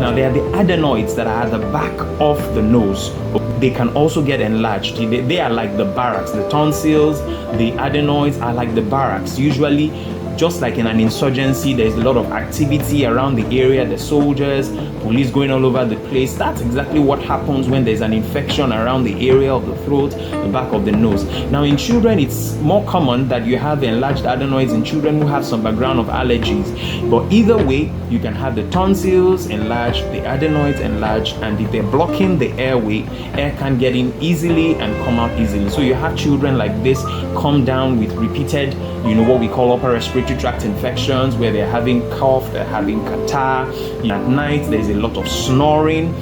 Now, there are the adenoids that are at the back of the nose. They can also get enlarged. They are like the barracks. The tonsils, the adenoids are like the barracks. Usually, just like in an insurgency, there's a lot of activity around the area, the soldiers, police going all over the place. That's exactly what happens when there's an infection around the area of the throat, the back of the nose. Now, in children, it's more common that you have enlarged adenoids in children who have some background of allergies. But either way, you can have the tonsils enlarged, the adenoids enlarged, and if they're blocking the airway, air can get in easily and come out easily. So you have children like this come down with repeated, what we call upper respiratory tract infections, where they're having cough, they're having catarrh. At night, there's a lot of snoring.